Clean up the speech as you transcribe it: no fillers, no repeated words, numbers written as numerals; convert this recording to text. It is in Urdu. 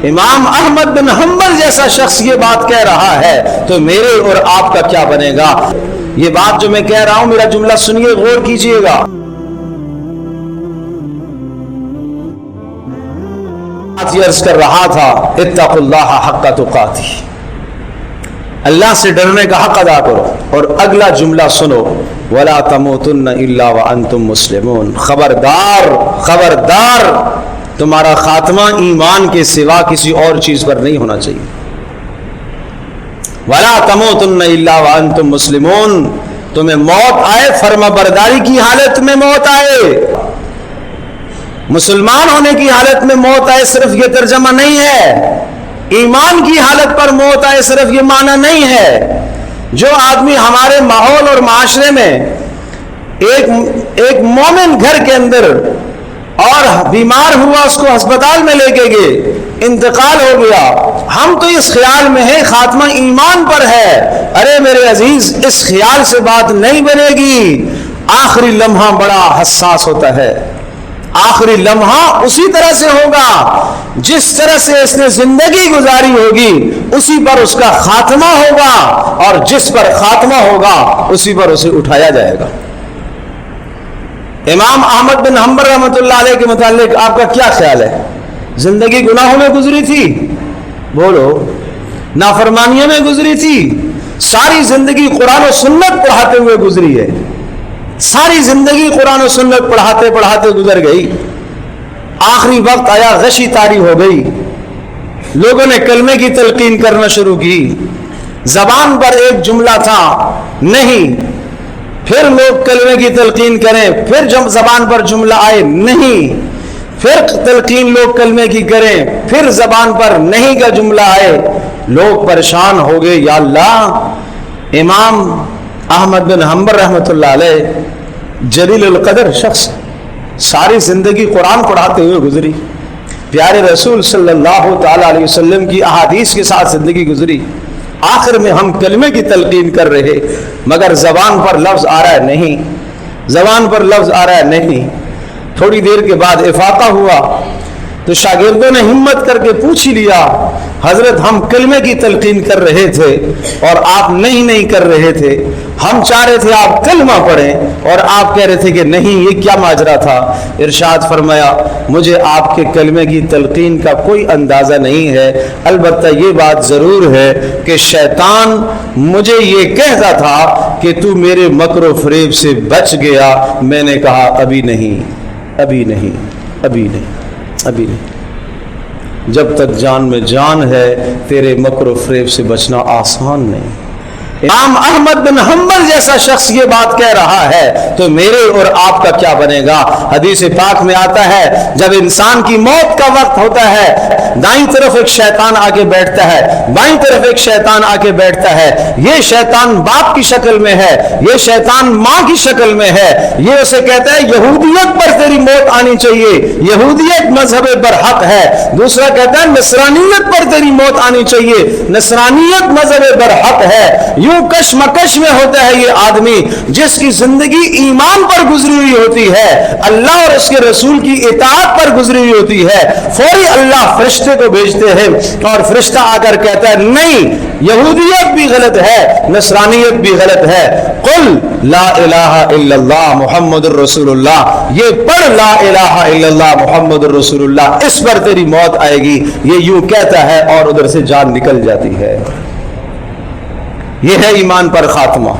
امام احمد بن حنبل جیسا شخص یہ بات کہہ رہا ہے تو میرے اور آپ کا کیا بنے گا؟ یہ بات جو میں کہہ رہا ہوں، میرا جملہ سنیے، غور کیجئے گا۔ یہ عرض کر رہا تھا اتقوا اللہ حق تقاتہ، اللہ سے ڈرنے کا حق ادا کرو، اور اگلا جملہ سنو، ولا تموتن الا وانتم مسلمون، خبردار خبردار تمہارا خاتمہ ایمان کے سوا کسی اور چیز پر نہیں ہونا چاہیے۔ ولا تموتن الا وانتم مسلمون، تمہیں موت آئے فرما برداری کی حالت میں موت آئے، مسلمان ہونے کی حالت میں موت آئے، صرف یہ ترجمہ نہیں ہے۔ ایمان کی حالت پر موت آئے صرف یہ معنی نہیں ہے۔ جو آدمی ہمارے ماحول اور معاشرے میں ایک مومن گھر کے اندر اور بیمار ہوا، اس کو ہسپتال میں لے کے گئے، انتقال ہو گیا، ہم تو اس خیال میں ہیں خاتمہ ایمان پر ہے۔ ارے میرے عزیز، اس خیال سے بات نہیں بنے گی۔ آخری لمحہ بڑا حساس ہوتا ہے، آخری لمحہ اسی طرح سے ہوگا جس طرح سے اس نے زندگی گزاری ہوگی، اسی پر اس کا خاتمہ ہوگا، اور جس پر خاتمہ ہوگا اسی پر اسے اٹھایا جائے گا۔ امام احمد بن حنبل رحمۃ اللہ علیہ کے متعلق آپ کا کیا خیال ہے؟ زندگی گناہوں میں گزری تھی، بولو، نافرمانیوں میں گزری تھی، ساری زندگی قرآن و سنت پڑھاتے ہوئے گزری ہے، ساری زندگی قرآن و سنت پڑھاتے پڑھاتے گزر گئی، آخری وقت آیا، غشی طاری ہو گئی، لوگوں نے کلمے کی تلقین کرنا شروع کی، زبان پر ایک جملہ تھا نہیں، پھر لوگ کلمے کی تلقین کریں، پھر زبان پر جملہ آئے نہیں، پھر تلقین لوگ کلمے کی کریں، پھر زبان پر نہیں کا جملہ آئے، لوگ پریشان ہو گئے، یا اللہ۔ امام احمد بن حنبل رحمۃ اللہ علیہ جلیل القدر شخص، ساری زندگی قرآن پڑھاتے ہوئے گزری، پیارے رسول صلی اللہ تعالی علیہ وسلم کی احادیث کے ساتھ زندگی گزری، آخر میں ہم کلمے کی تلقین کر رہے، مگر زبان پر لفظ آ رہا ہے نہیں، زبان پر لفظ آ رہا ہے نہیں۔ تھوڑی دیر کے بعد افاقہ ہوا تو شاگردوں نے ہمت کر کے پوچھ ہی لیا، حضرت ہم کلمے کی تلقین کر رہے تھے اور آپ نہیں کر رہے تھے، ہم چاہ رہے تھے آپ کلمہ پڑھیں اور آپ کہہ رہے تھے کہ نہیں، یہ کیا ماجرا تھا؟ ارشاد فرمایا، مجھے آپ کے کلمے کی تلقین کا کوئی اندازہ نہیں ہے، البتہ یہ بات ضرور ہے کہ شیطان مجھے یہ کہتا تھا کہ تو میرے مکر و فریب سے بچ گیا۔ میں نے کہا ابھی نہیں، ابھی نہیں، ابھی نہیں، ابھی نہیں، جب تک جان میں جان ہے تیرے مکر و فریب سے بچنا آسان نہیں۔ امام احمد بن حنبل جیسا شخص یہ بات کہہ رہا ہے تو میرے اور آپ کا کیا بنے گا؟ حدیث پاک میں آتا ہے جب انسان کی موت کا وقت ہوتا ہے، دائیں طرف ایک شیطان آ کے بیٹھتا ہے، بائیں طرف ایک شیطان آ کے بیٹھتا ہے، یہ شیطان باپ کی شکل میں ہے، یہ شیطان ماں کی شکل میں ہے، یہ اسے کہتا ہے یہودیت پر تیری موت آنی چاہیے، یہودیت مذہب برحق ہے، دوسرا کہتا ہے نصرانیت پر تیری موت آنی چاہیے، نصرانیت مذہب برحق ہے۔ یوں کشمکش میں ہوتا ہے یہ آدمی جس کی زندگی ایمان پر گزری ہوئی ہوتی ہے، اللہ اور اس کے رسول کی اطاعت پر گزری ہوئی ہوتی ہے، فوری اللہ فرشتے کو بھیجتے ہیں اور فرشتہ آ کر کہتا ہے نہیں، یہودیت بھی غلط ہے، نصرانیت بھی غلط ہے، قل لا الہ الا اللہ محمد الرسول اللہ، یہ پڑھ لا الہ الا اللہ محمد الرسول اللہ، اس پر تیری موت آئے گی، یہ یوں کہتا ہے اور ادھر سے جان نکل جاتی ہے۔ یہ ہے ایمان پر خاتمہ۔